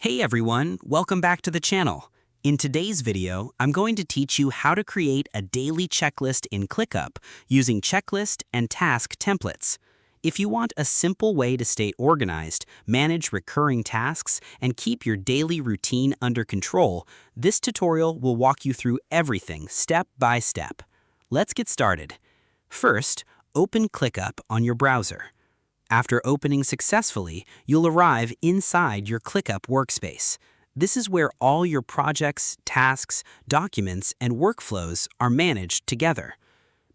Hey everyone, welcome back to the channel. In today's video, I'm going to teach you how to create a daily checklist in Clickup using checklist and task templates. If you want a simple way to stay organized, manage recurring tasks, and keep your daily routine under control, this tutorial will walk you through everything step by step. Let's get started. First, open Clickup on your browser. After opening successfully, you'll arrive inside your Clickup workspace. This is where all your projects, tasks, documents, and workflows are managed together.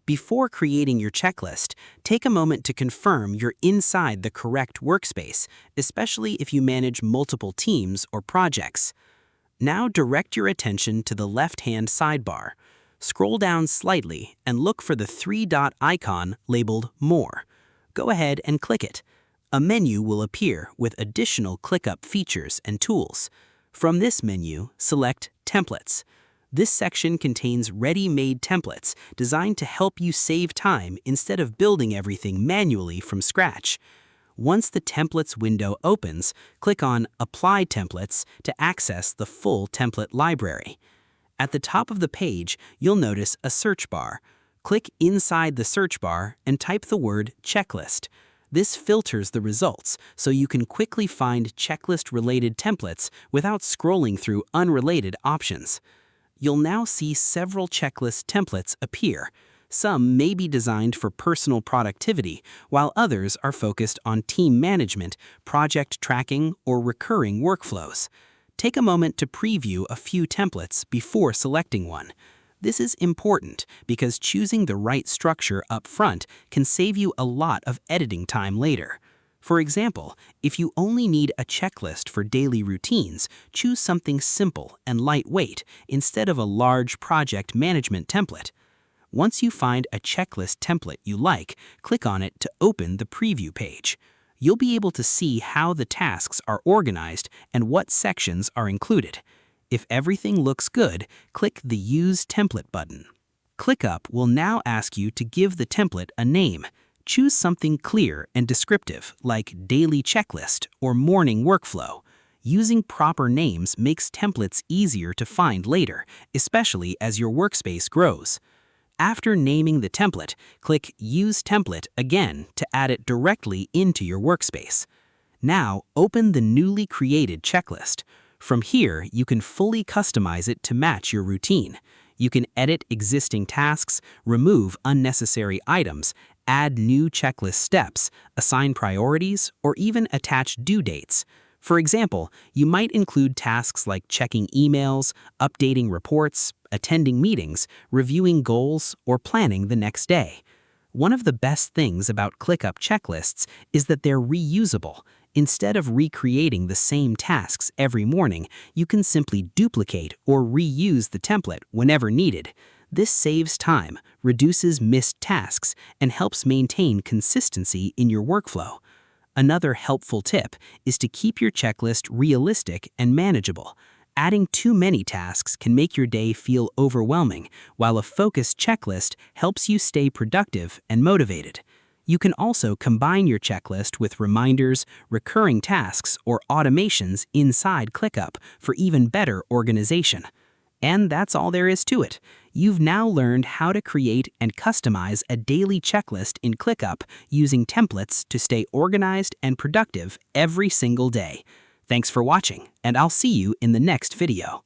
Before creating your checklist, take a moment to confirm you're inside the correct workspace, especially if you manage multiple teams or projects. Now direct your attention to the left-hand sidebar. Scroll down slightly and look for the three-dot icon labeled More. Go ahead and click it. A menu will appear with additional Clickup features and tools. From this menu, select Templates. This section contains ready-made templates designed to help you save time instead of building everything manually from scratch. Once the Templates window opens, click on Apply Templates to access the full template library. At the top of the page, you'll notice a search bar. Click inside the search bar and type the word checklist. This filters the results so you can quickly find checklist-related templates without scrolling through unrelated options. You'll now see several checklist templates appear. Some may be designed for personal productivity, while others are focused on team management, project tracking, or recurring workflows. Take a moment to preview a few templates before selecting one. This is important because choosing the right structure up front can save you a lot of editing time later. For example, if you only need a checklist for daily routines, choose something simple and lightweight instead of a large project management template. Once you find a checklist template you like, click on it to open the preview page. You'll be able to see how the tasks are organized and what sections are included. If everything looks good, click the Use Template button. Clickup will now ask you to give the template a name. Choose something clear and descriptive, like Daily Checklist or Morning Workflow. Using proper names makes templates easier to find later, especially as your workspace grows. After naming the template, click Use Template again to add it directly into your workspace. Now, open the newly created checklist. From here, you can fully customize it to match your routine. You can edit existing tasks, remove unnecessary items, add new checklist steps, assign priorities, or even attach due dates. For example, you might include tasks like checking emails, updating reports, attending meetings, reviewing goals, or planning the next day. One of the best things about Clickup checklists is that they're reusable. Instead of recreating the same tasks every morning, you can simply duplicate or reuse the template whenever needed. This saves time, reduces missed tasks, and helps maintain consistency in your workflow. Another helpful tip is to keep your checklist realistic and manageable. Adding too many tasks can make your day feel overwhelming, while a focused checklist helps you stay productive and motivated. You can also combine your checklist with reminders, recurring tasks, or automations inside Clickup for even better organization. And that's all there is to it. You've now learned how to create and customize a daily checklist in Clickup using templates to stay organized and productive every single day. Thanks for watching, and I'll see you in the next video.